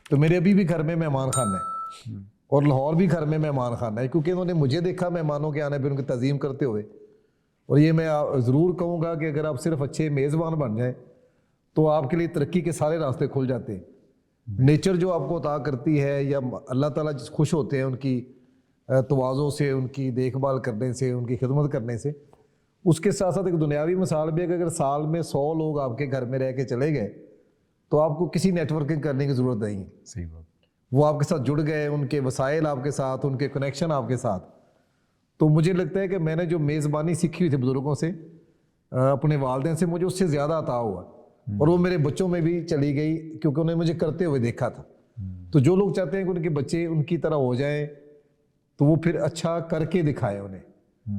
तो मेरे अभी भी घर में मेहमान खाना है और लाहौर भी घर में मेहमान खाना है, क्योंकि उन्होंने मुझे देखा मेहमानों के आने पे उनकी तज़ीम करते हुए। और ये मैं ज़रूर कहूँगा कि अगर आप सिर्फ अच्छे मेज़बान बन जाएं तो आपके लिए तरक्की के सारे रास्ते खुल जाते हैं। नेचर जो आपको अता करती है या अल्लाह ताला जिस खुश होते हैं उनकी तवाज़ो से, उनकी देखभाल करने से, उनकी खिदमत करने से, उसके साथ साथ एक दुनियावी मिसाल भी है कि अगर साल में 100 लोग आपके घर में रह के चले गए तो आपको किसी नेटवर्किंग करने की ज़रूरत नहीं है। सही बात। वो आपके साथ जुड़ गए, उनके वसाइल आपके साथ, उनके कनेक्शन आपके साथ। तो मुझे लगता है कि मैंने जो मेज़बानी सीखी हुई थी बुज़ुर्गों से, अपने वालिदैन से, मुझे उससे ज़्यादा अता हुआ और वो मेरे बच्चों में भी चली गई क्योंकि उन्हें मुझे करते हुए देखा था। तो जो लोग चाहते हैं कि उनके बच्चे उनकी तरह हो जाएं तो वो फिर अच्छा करके दिखाए, उन्हें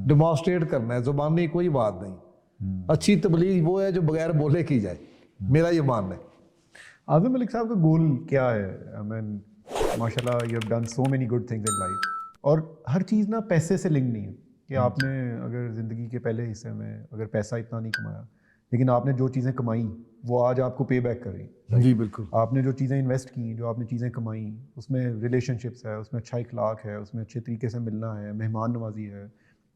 डिमॉन्स्ट्रेट करना है, ज़ुबानी कोई बात नहीं। अच्छी तबलीग वो है जो बगैर बोले की जाए, मेरा ये मानना है। आज़म मलिक साहब का गोल क्या है? आई मीन माशाल्लाह you have done so many good things in life, और हर चीज़ ना पैसे से लिंक नहीं है कि आपने अगर ज़िंदगी के पहले हिस्से में अगर पैसा इतना नहीं कमाया, लेकिन आपने जो चीज़ें कमाई वो आज आपको पे बैक कर रही। जी बिल्कुल। आपने जो चीज़ें इन्वेस्ट की, जो आपने चीज़ें कमाई, उसमें रिलेशनशिप्स है, उसमें अच्छा इखलाक है, उसमें अच्छे तरीके से मिलना है, मेहमान नवाजी है,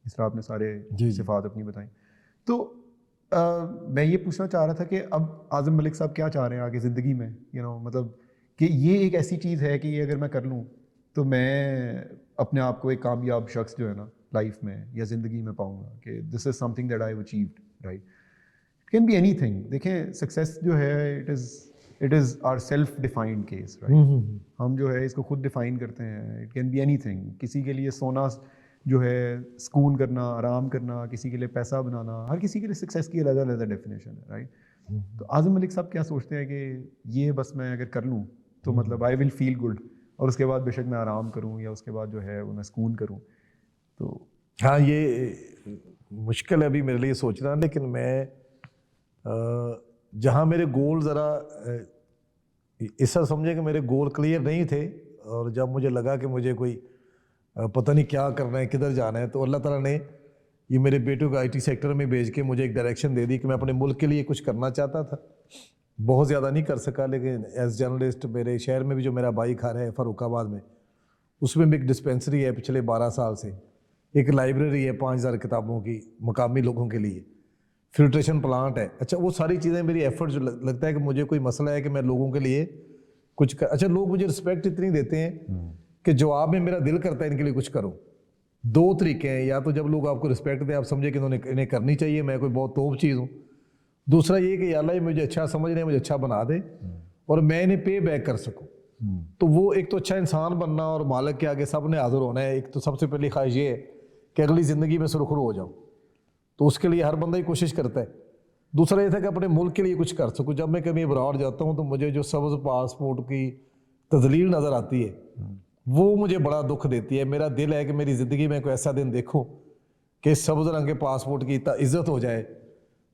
इस तरह आपने सारे सिफ़ात अपनी बताई। तो मैं ये पूछना चाह रहा था कि अब आज़म मलिक साहब क्या चाह रहे हैं आगे ज़िंदगी में, मतलब कि ये एक ऐसी चीज़ है कि ये अगर मैं कर लूँ तो मैं अपने आप को एक कामयाब शख्स जो है ना लाइफ में या ज़िंदगी में पाऊँगा, कि this is something that I have achieved, right? It can be anything. देखें, सक्सेस जो है it is our self defined case, right? हम जो है इसको खुद डिफाइन करते हैं। It can be anything. किसी के लिए सोना जो है सुकून करना, आराम करना, किसी के लिए पैसा बनाना, हर किसी के लिए सक्सेस की अलग अलग डेफिनेशन है, राइट? तो आज़म मलिक साहब क्या सोचते हैं कि ये बस मैं अगर कर लूँ तो मतलब आई विल फील गुड, और उसके बाद बेशक मैं आराम करूँ या उसके बाद जो है वो मैं सुकून करूँ? तो हाँ, ये मुश्किल है अभी मेरे लिए सोचना, लेकिन मैं जहाँ मेरे गोल ज़रा इस तरह समझे कि मेरे गोल क्लियर नहीं थे, और जब मुझे लगा कि मुझे कोई पता नहीं क्या करना है, किधर जाना है, तो अल्लाह ताला ने ये मेरे बेटे को आईटी सेक्टर में भेज के मुझे एक डायरेक्शन दे दी कि मैं अपने मुल्क के लिए कुछ करना चाहता था। बहुत ज़्यादा नहीं कर सका, लेकिन एज जर्नलिस्ट मेरे शहर में भी जो मेरा भाई घर है फ़र्रुखाबाद में, उसमें भी एक डिस्पेंसरी है पिछले 12 साल से, एक लाइब्रेरी है 5000 किताबों की मकामी लोगों के लिए, फिल्ट्रेशन प्लांट है। अच्छा, वो सारी चीज़ें मेरी एफर्ट जो लगता है कि मुझे कोई मसला है कि मैं लोगों के लिए कुछ कर, अच्छा लोग मुझे रिस्पेक्ट इतनी देते हैं कि जवाब में मेरा दिल करता है इनके लिए कुछ करूं। दो तरीके हैं, या तो जब लोग आपको रिस्पेक्ट दें, आप समझे कि इन्हें करनी चाहिए, मैं कोई बहुत तोप चीज़ हूँ। दूसरा ये कि अल्लाह मुझे अच्छा समझ रहे हैं, मुझे अच्छा बना दे और मैं इन्हें पे बैक कर सकूँ। तो वो एक तो अच्छा इंसान बनना और मालिक के आगे सब ने हाजिर होना है। एक तो सबसे पहली ख्वाहिश ये है कि अगली ज़िंदगी में सुरखरू हो जाऊँ, तो उसके लिए हर बंदा ही कोशिश करता है। दूसरा ये था कि अपने मुल्क के लिए कुछ कर सकूँ। जब मैं कभी अब्रॉड जाता हूँ तो मुझे जो सब्ज़ पासपोर्ट की तजलील नज़र आती है वो मुझे बड़ा दुख देती है। मेरा दिल है कि मेरी ज़िंदगी में कोई ऐसा दिन देखो कि सब्ज़ रंग के पासपोर्ट की इज़्ज़त हो जाए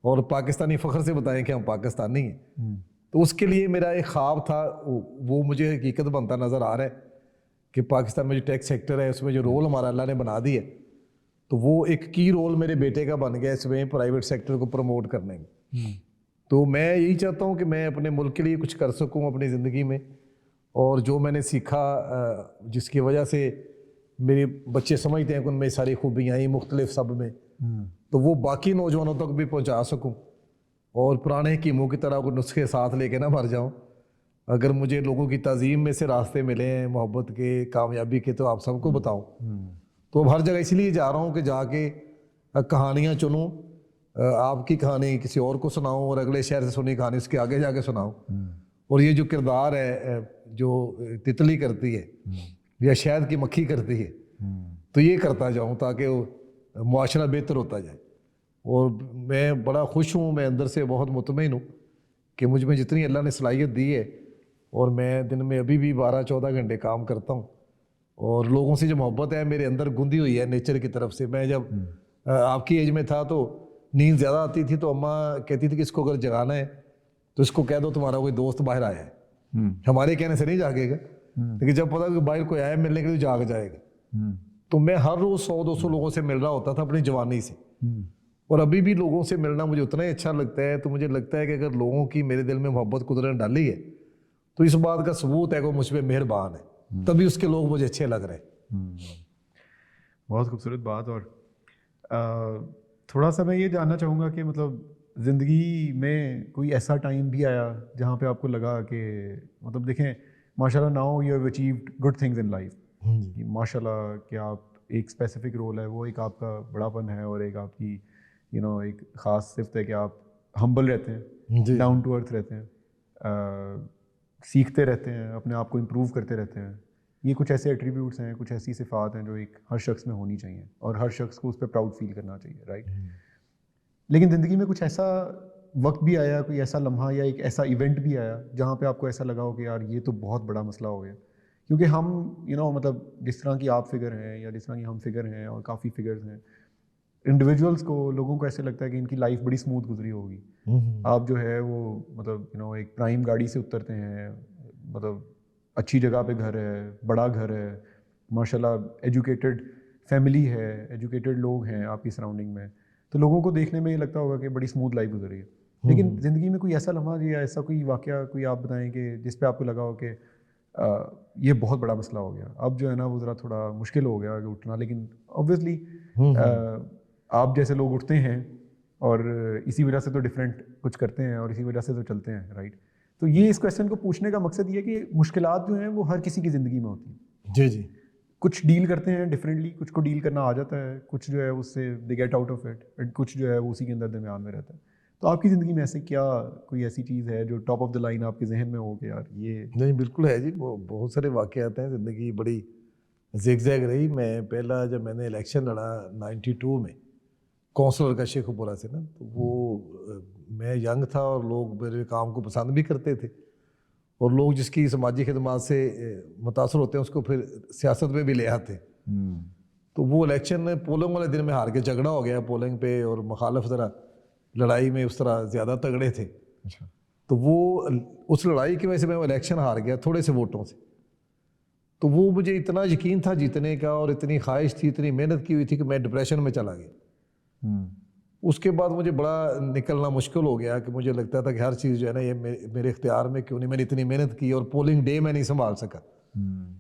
और पाकिस्तानी फ़ख्र से बताएं कि हम पाकिस्तानी हैं। तो उसके लिए मेरा एक ख्वाब था, वो मुझे हकीकत बनता नज़र आ रहा है कि पाकिस्तान में जो टेक सेक्टर है उसमें जो रोल हमारा अल्लाह ने बना दी है, तो वो एक की रोल मेरे बेटे का बन गया इसमें प्राइवेट सेक्टर को प्रमोट करने में। तो मैं यही चाहता हूँ कि मैं अपने मुल्क के लिए कुछ कर सकूँ अपनी ज़िंदगी में, और जो मैंने सीखा जिसकी वजह से मेरे बच्चे समझते हैं कि उनमें सारी खूबियाँ आई मुख्तलिफ सब में, तो वो बाकी नौजवानों तक भी पहुँचा सकूँ और पुराने हकीमों की तरह को नुस्खे साथ लेके ना मर जाऊँ। अगर मुझे लोगों की तज़ीम में से रास्ते मिले हैं मोहब्बत के, कामयाबी के, तो आप सबको बताऊँ। तो अब हर जगह इसलिए जा रहा हूँ कि जाके कहानियाँ चुनूँ, आपकी कहानी किसी और को सुनाऊँ और अगले शहर से सुनी कहानी उसके आगे जाके सुनाऊँ। और ये जो किरदार है जो तितली करती है या शहद की मक्खी करती है, तो ये करता जाऊँ ताकि मुआशरा बेहतर होता जाए। और मैं बड़ा खुश हूँ, मैं अंदर से बहुत मुतमईन हूँ कि मुझ में जितनी अल्लाह ने सलाहियत दी है, और मैं दिन में अभी भी 12-14 घंटे काम करता हूँ, और लोगों से जो मोहब्बत है मेरे अंदर गुंदी हुई है नेचर की तरफ से। मैं जब आपकी एज में था तो नींद ज़्यादा आती थी, तो अम्मा कहती थी कि इसको अगर जगाना है तो इसको कह दो तुम्हारा कोई दोस्त बाहर आया है। हमारे कहने से नहीं जागेगा, लेकिन जब पता कि बाहर कोई आया मिलने के लिए जाग जाएगा। तो मैं हर रोज़ 100-200 लोगों से मिल रहा होता था अपनी जवानी से, और अभी भी लोगों से मिलना मुझे उतना ही अच्छा लगता है। तो मुझे लगता है कि अगर लोगों की मेरे दिल में मोहब्बत कुदरत ने डाली है तो इस बात का सबूत है कि वो मुझ पर मेहरबान है, तभी उसके लोग मुझे अच्छे लग रहे हैं। बहुत खूबसूरत बात। और थोड़ा सा मैं ये जानना चाहूँगा कि मतलब ज़िंदगी में कोई ऐसा टाइम भी आया जहाँ पे आपको लगा कि मतलब देखें माशाल्लाह now you have achieved good things in life. माशाल्लाह कि आप एक स्पेसिफिक रोल है वो एक आपका बड़ापन है और एक आपकी एक ख़ास सिफ्त है कि आप हम्बल रहते हैं, डाउन टू अर्थ रहते हैं, सीखते रहते हैं, अपने आप को इम्प्रूव करते रहते हैं। ये कुछ ऐसे एट्रीब्यूट्स हैं, कुछ ऐसी सिफ़ात हैं जो एक हर शख्स में होनी चाहिए और हर शख्स को उस पर प्राउड फील करना चाहिए, राइट। लेकिन ज़िंदगी में कुछ ऐसा वक्त भी आया, कोई ऐसा लम्हा या एक ऐसा इवेंट भी आया जहाँ पे आपको ऐसा लगा हो कि यार ये तो बहुत बड़ा मसला हो गया, क्योंकि हम मतलब जिस तरह की आप फिगर हैं या जिस तरह की हम फिगर हैं और काफ़ी फिगर्स हैं, इंडिविजुअल्स को, लोगों को ऐसे लगता है कि इनकी लाइफ बड़ी स्मूथ गुजरी होगी। आप जो है वो मतलब एक प्राइम गाड़ी से उतरते हैं, मतलब अच्छी जगह पे घर है, बड़ा घर है, माशाल्लाह एजुकेटेड फैमिली है, एजुकेटेड लोग हैं आपकी सराउंडिंग में, तो लोगों को देखने में ये लगता होगा कि बड़ी स्मूथ लाइफ गुजरी है। लेकिन ज़िंदगी में कोई ऐसा लम्हा या ऐसा कोई वाक़या कोई आप बताएं कि जिस पे आपको लगा हो कि ये बहुत बड़ा मसला हो गया, अब जो है ना वो ज़रा थोड़ा मुश्किल हो गया आगे उठना, लेकिन ऑब्वियसली आप जैसे लोग उठते हैं और इसी वजह से तो डिफरेंट कुछ करते हैं और इसी वजह से तो चलते हैं, राइट। तो ये इस क्वेश्चन को पूछने का मकसद ये है कि मुश्किलात जो हैं वो हर किसी की ज़िंदगी में होती हैं। जी जी। कुछ डील करते हैं डिफरेंटली, कुछ को डील करना आ जाता है, कुछ जो है उससे they get out of it, and कुछ जो है वो उसी के अंदर दरमियान में रहता है। तो आपकी ज़िंदगी में ऐसे क्या कोई ऐसी चीज़ है जो टॉप ऑफ द लाइन आपके जहन में हो कि यार ये? नहीं, बिल्कुल है जी, वो बहुत सारे वाक़यात हैं, ज़िंदगी बड़ी ज़िगज़ैग रही। मैं पहला जब मैंने इलेक्शन लड़ा 92 में कौंसलर का शेखुपुरा से ना, तो वो मैं यंग था और लोग मेरे काम को पसंद भी करते थे, और लोग जिसकी समाजी खिदमात से मुतासर होते हैं उसको फिर सियासत में भी ले आते हैं। तो वो इलेक्शन पोलिंग वाले दिन में हार के झगड़ा हो गया पोलिंग पे, और मुखालिफ ज़रा लड़ाई में उस तरह ज़्यादा तगड़े थे। अच्छा। तो वो उस लड़ाई की वजह से मैं वो इलेक्शन हार गया थोड़े से वोटों से। तो वो मुझे इतना यकीन था जीतने का और इतनी ख्वाहिश थी, इतनी मेहनत की हुई थी कि मैं डिप्रेशन में चला गया। उसके बाद मुझे बड़ा निकलना मुश्किल हो गया कि मुझे लगता था कि हर चीज़ जो है ना ये मेरे इख्तियार में क्यों नहीं, मैंने इतनी मेहनत की और पोलिंग डे मैं नहीं संभाल सका।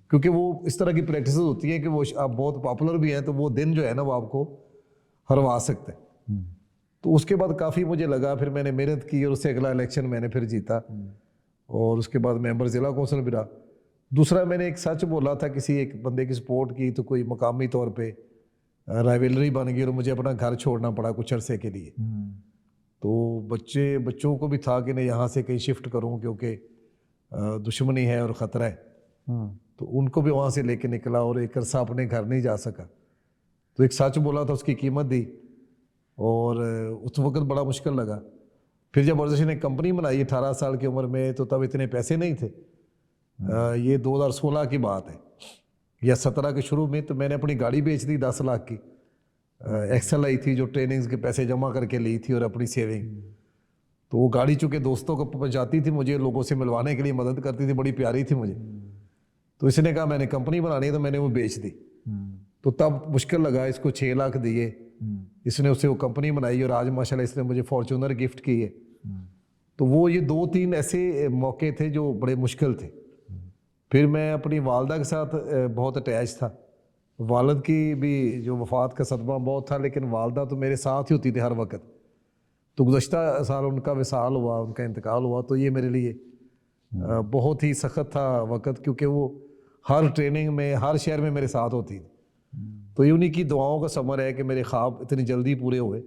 क्योंकि वो इस तरह की प्रैक्टिस होती हैं कि वो आप बहुत पॉपुलर भी हैं तो वो दिन जो है ना वो आपको हरवा सकते हैं। तो उसके बाद काफ़ी मुझे लगा, फिर मैंने मेहनत की और उससे अगला इलेक्शन मैंने फिर जीता, और उसके बाद मेंबर ज़िला कौंसिल भी रहा। दूसरा, मैंने एक सच बोला था, किसी एक बंदे की सपोर्ट की तो कोई मकामी तौर पे राइवलरी बन गई और मुझे अपना घर छोड़ना पड़ा कुछ अरसे के लिए। तो बच्चों को भी था कि नहीं यहाँ से कहीं शिफ्ट करूँ क्योंकि दुश्मनी है और ख़तरा है। तो उनको भी वहाँ से लेके निकला और एक अरसा अपने घर नहीं जा सका। तो एक सच बोला था, उसकी कीमत दी, और उस वक्त बड़ा मुश्किल लगा। फिर जब वर्जिश ने कंपनी बनाई 18 साल की उम्र में, तो तब इतने पैसे नहीं थे। ये 2016 की बात है या 17 के शुरू में। तो मैंने अपनी गाड़ी बेच दी 10 लाख की, एक्सेल आई थी जो ट्रेनिंग्स के पैसे जमा करके ली थी और अपनी सेविंग। तो वो गाड़ी चूँकि दोस्तों को पहुँचाती थी, मुझे लोगों से मिलवाने के लिए मदद करती थी, बड़ी प्यारी थी मुझे। तो इसने कहा मैंने कंपनी बनानी है, तो मैंने वो बेच दी। तो तब मुश्किल लगा, इसको 6 लाख दिए, इसने उससे वो कंपनी बनाई और आज माशाल्लाह इसने मुझे फॉर्च्यूनर गिफ्ट की है। तो वो ये 2-3 ऐसे मौके थे जो बड़े मुश्किल थे। फिर मैं अपनी वालदा के साथ बहुत अटैच था। वालिद की भी जो वफ़ात का सदमा बहुत था, लेकिन वालदा तो मेरे साथ ही होती थी हर वक्त। तो गुज़श्ता साल उनका विसाल हुआ, उनका इंतकाल हुआ, तो ये मेरे लिए बहुत ही सख्त था वक्त, क्योंकि वो हर ट्रेनिंग में हर शहर में मेरे साथ होती थी। तो ये उन्हीं की दुआओं का समर है कि मेरे ख्वाब इतनी जल्दी पूरे हुए,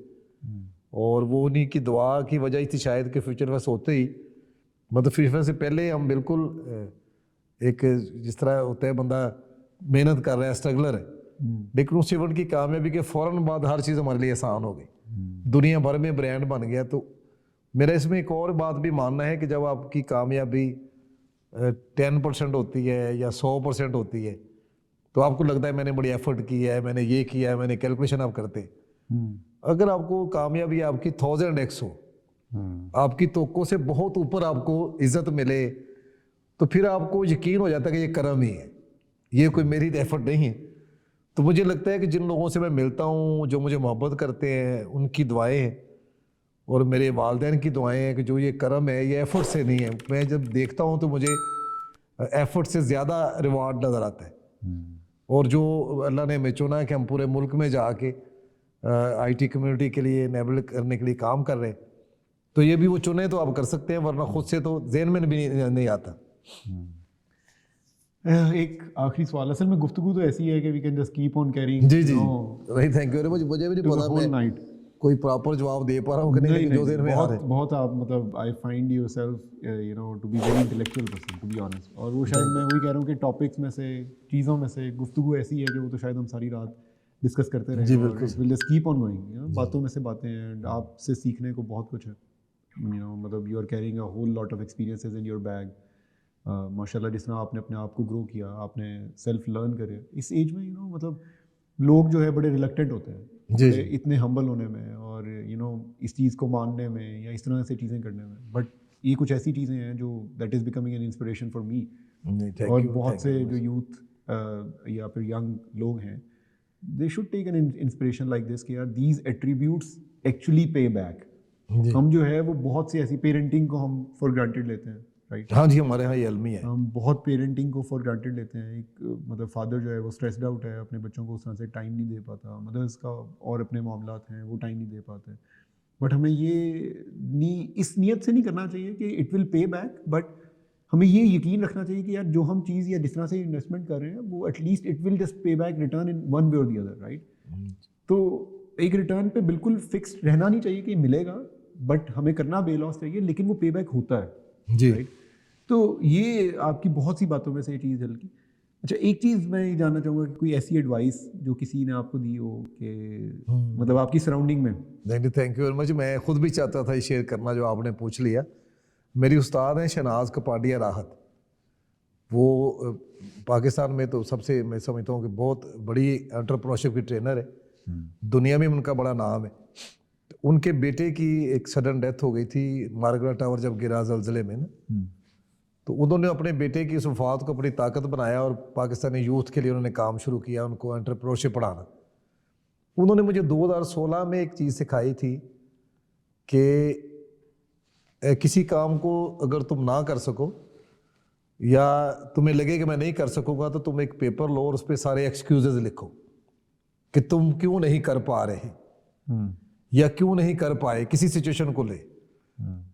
और वो उन्हीं की दुआ की वजह ही थी शायद कि फ्यूचर फेस्ट होते ही, मतलब फ्यूचर से पहले हम बिल्कुल एक जिस तरह होता है बंदा मेहनत कर रहा है, स्ट्रगलर है, लेकिन उस इवेंट की कामयाबी के फ़ौरन बाद हर चीज़ हमारे लिए आसान हो गई, दुनिया भर में ब्रांड बन गया। तो मेरा इसमें एक और बात भी मानना है कि जब आपकी कामयाबी 10% होती है या 100% होती है, तो आपको लगता है मैंने बड़ी एफर्ट की है, मैंने ये किया है, मैंने कैलकुलेशन आप करते। अगर आपको कामयाबी आपकी 1000x हो, आपकी तोक़ों से बहुत ऊपर आपको इज्जत मिले, तो फिर आपको यकीन हो जाता है कि ये करम ही है, ये कोई मेरी एफर्ट नहीं है। तो मुझे लगता है कि जिन लोगों से मैं मिलता हूँ, जो मुझे मोहब्बत करते हैं, उनकी दुआएं हैं और मेरे वालिदैन की दुआएं हैं कि जो ये करम है ये एफर्ट से नहीं है। मैं जब देखता हूँ तो मुझे एफर्ट से ज़्यादा रिवार्ड नज़र आता है। और जो अल्लाह ने हमें चुना है कि हम पूरे मुल्क में जाके IT कम्युनिटी के लिए इनेबल करने के लिए काम कर रहे हैं, तो ये भी वो चुने तो आप कर सकते हैं, वरना खुद से तो ज़हन में भी नहीं आता। एक आखिरी सवाल, असल में गुफ्तगू तो ऐसी है कि we can just keep on caring जी जी वही थैंक यू मुझे भी नहीं पता होल मैं नाइट। कोई प्रॉपर जवाब दे पा रहा हूँ कि नहीं, लेकिन जो देर में याद है बहुत आप मतलब I find yourself you know to be very intellectual person to be honest. और वो शायद मैं वही कह रहा हूँ कि टॉपिक्स में से, चीज़ों में से गुफ्तगू ऐसी है कि वो तो शायद हम सारी रात डिस्कस करते रहे। जी बिल्कुल, will just keep on going, बातों में से बातें हैं एंड आपसे सीखने को बहुत कुछ है। यू नो मतलब you are carrying a whole lot of experiences in your bag. माशाल्लाह जिस तरह आपने अपने आप को ग्रो किया, आपने सेल्फ लर्न करे इस एज में, यू नो मतलब लोग जो है बड़े रिलक्टेंट होते हैं जी बड़े इतने हम्बल होने में और यू नो इस चीज़ को मानने में या इस तरह से चीज़ें करने में। बट ये कुछ ऐसी चीज़ें हैं जो that is becoming an inspiration for me. और बहुत से जो यूथ या फिर यंग लोग हैं, they should take an inspiration like this कि यार these attributes actually pay back. हम जो है वो बहुत सी ऐसी पेरेंटिंग को हम फॉर ग्रांटेड लेते हैं, राइट? हाँ जी हमारे यहाँ ये अलमी है। हम बहुत पेरेंटिंग को फॉर ग्रांटेड लेते हैं। एक मतलब फादर जो है वो स्ट्रेस्ड आउट है, अपने बच्चों को उस तरह से टाइम नहीं दे पाता, मदर्स का और अपने मामलात हैं वो टाइम नहीं दे पाते। बट हमें ये इस नीयत से नहीं करना चाहिए कि it will pay back, but हमें ये यकीन रखना चाहिए कि यार जो हम चीज़ या जिस तरह से इन्वेस्टमेंट कर रहे हैं वो एटलीस्ट इट विल जस्ट पे back return in one way or the other, right? तो एक रिटर्न पे बिल्कुल फिक्स्ड रहना नहीं चाहिए कि मिलेगा, बट हमें करना बे लॉस चाहिए, लेकिन वो पे बैक होता है जी राइट? तो ये आपकी बहुत सी बातों में से ये चीज़ झलकी। अच्छा एक चीज़ मैं ये जानना चाहूँगा कि कोई ऐसी एडवाइस जो किसी ने आपको दी हो कि मतलब आपकी सराउंडिंग में। Thank you very much. मैं खुद भी चाहता था ये शेयर करना जो आपने पूछ लिया। मेरी उस्ताद हैं शहनाज कपाडिया राहत, वो पाकिस्तान में तो सबसे मैं समझता हूँ कि बहुत बड़ी एंटरप्रेन्योरशिप की ट्रेनर है, दुनिया में उनका बड़ा नाम है। तो उनके बेटे की एक सडन डेथ हो गई थी मारगरा टावर जब गिरा ज़लज़ले में ना, तो उन्होंने अपने बेटे की उस वफात को अपनी ताकत बनाया और पाकिस्तानी यूथ के लिए उन्होंने काम शुरू किया, उनको एंटरप्रेन्योरशिप पढ़ाना। उन्होंने मुझे 2016 में एक चीज़ सिखाई थी कि किसी काम को अगर तुम ना कर सको या तुम्हें लगे कि मैं नहीं कर सकूंगा, तो तुम एक पेपर लो और उस पर सारे एक्सक्यूजेज लिखो कि तुम क्यों नहीं कर पा रहे या क्यों नहीं कर पाए, किसी सिचुएशन को ले,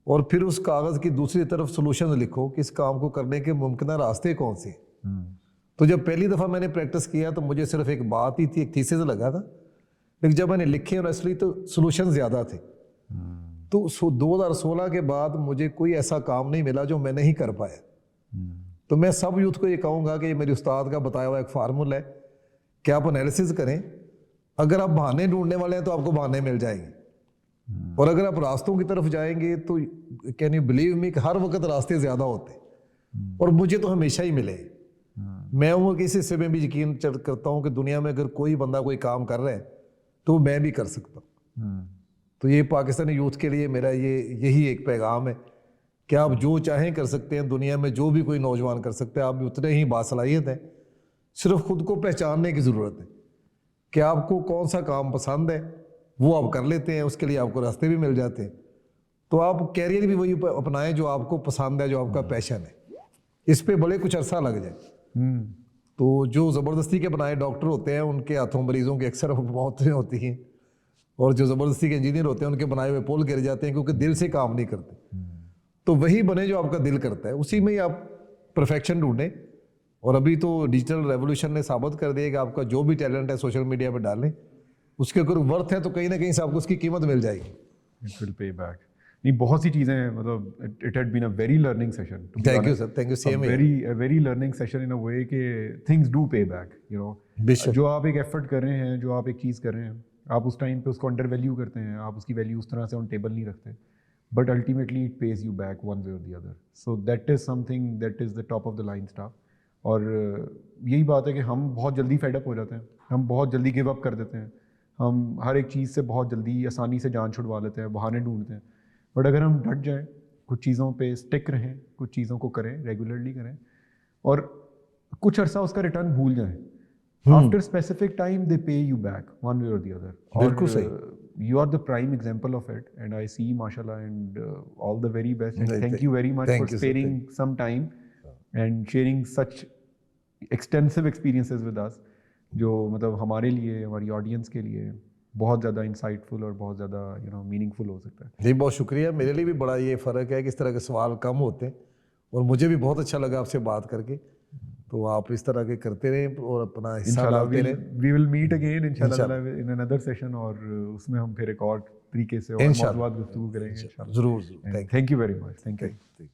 और फिर उस कागज़ की दूसरी तरफ सोल्यूशन लिखो कि इस काम को करने के मुमकिन रास्ते कौन से। तो जब पहली दफ़ा मैंने प्रैक्टिस किया तो मुझे सिर्फ एक बात ही थी, एक थीसिस लगा था, लेकिन जब मैंने लिखे और असली तो सोल्यूशन ज़्यादा थे। तो 2016 के बाद मुझे कोई ऐसा काम नहीं मिला जो मैं नहीं कर पाया। तो मैं सब यूथ को ये कहूँगा कि ये मेरी उस्ताद का बताया हुआ एक फार्मूला है कि आप एनालिसिस करें। अगर आप बहाने ढूंढने वाले हैं तो आपको बहाने मिल जाएंगे, और अगर आप रास्तों की तरफ जाएंगे तो कैन यू बिलीव मी कि हर वक्त रास्ते ज़्यादा होते हैं, और मुझे तो हमेशा ही मिले। मैं उम्र के इस हिस्से में भी यकीन करता हूँ कि दुनिया में अगर कोई बंदा कोई काम कर रहा है तो मैं भी कर सकता हूँ। तो ये पाकिस्तानी यूथ के लिए मेरा यही एक पैगाम है कि आप जो चाहें कर सकते हैं, दुनिया में जो भी कोई नौजवान कर सकते हैं, आप भी उतने ही बासलाहियत हैं। सिर्फ खुद को पहचानने की ज़रूरत है कि आपको कौन सा काम पसंद है, वो आप कर लेते हैं, उसके लिए आपको रास्ते भी मिल जाते हैं। तो आप कैरियर भी वही अपनाएं जो आपको पसंद है, जो आपका पैशन है। इस पे बड़े कुछ अरसा लग जाए तो जो ज़बरदस्ती के बनाए डॉक्टर होते हैं उनके हाथों मरीजों की अक्सर मौतें होती हैं, और जो ज़बरदस्ती के इंजीनियर होते हैं उनके बनाए हुए पुल गिर जाते हैं क्योंकि दिल से काम नहीं करते। तो वही बने जो आपका दिल करता है, उसी में ही आप परफेक्शन ढूंढें। और अभी तो डिजिटल रेवोल्यूशन ने साबित कर दिया कि आपका जो भी टैलेंट है सोशल मीडिया पर डालें, उसके अगर वर्थ है तो कहीं ना कहीं से आपको उसकी कीमत मिल जाएगी। It will pay back. नहीं बहुत सी चीज़ें हैं, मतलब it had been a very learning session. Thank you sir, thank you. Same very learning session in a way कि things do pay back, you know. जो आप एक एफर्ट कर रहे हैं, जो आप एक चीज़ कर रहे हैं, आप उस टाइम पे उसको अंडर वैल्यू करते हैं, आप उसकी वैल्यू उस तरह से ऑन टेबल नहीं रखते, but ultimately it pays you back one way or the other. So that is something that is the top of the line staff. और यही बात है कि हम बहुत जल्दी फेडअप हो जाते हैं, हम बहुत जल्दी गिव अप कर देते हैं, हम हर एक चीज़ से बहुत जल्दी आसानी से जान छुड़वा लेते हैं, बहाने ढूंढते हैं। बट अगर हम डट जाएं, कुछ चीज़ों पे स्टिक रहें, कुछ चीज़ों को करें, रेगुलरली करें, और कुछ अर्सा उसका रिटर्न भूल जाएं, आफ्टर स्पेसिफिक टाइम दे पे you back one way or the other. बिल्कुल सही। You are the prime example of it, and I see, mashallah, and all the very best. And thank you very much for sparing some time and sharing such extensive experiences with us, जो मतलब हमारे लिए, हमारी ऑडियंस के लिए बहुत ज़्यादा इंसाइटफुल और बहुत ज़्यादा मीनिंगफुल हो सकता है। जी बहुत शुक्रिया। मेरे लिए भी बड़ा ये फ़र्क है कि इस तरह के सवाल कम होते हैं, और मुझे भी बहुत अच्छा लगा आपसे बात करके। तो आप इस तरह के करते रहें और अपना हिस्सा इंशाल्लाह डालते रहें। we will meet again इंशाल्लाह in another session, और उसमें हम फिर एक और तरीके से और बहुत गुफ्तगू करेंगे इंशाल्लाह। जरूर जरूर। Thank you very much. Thank you. Thank you.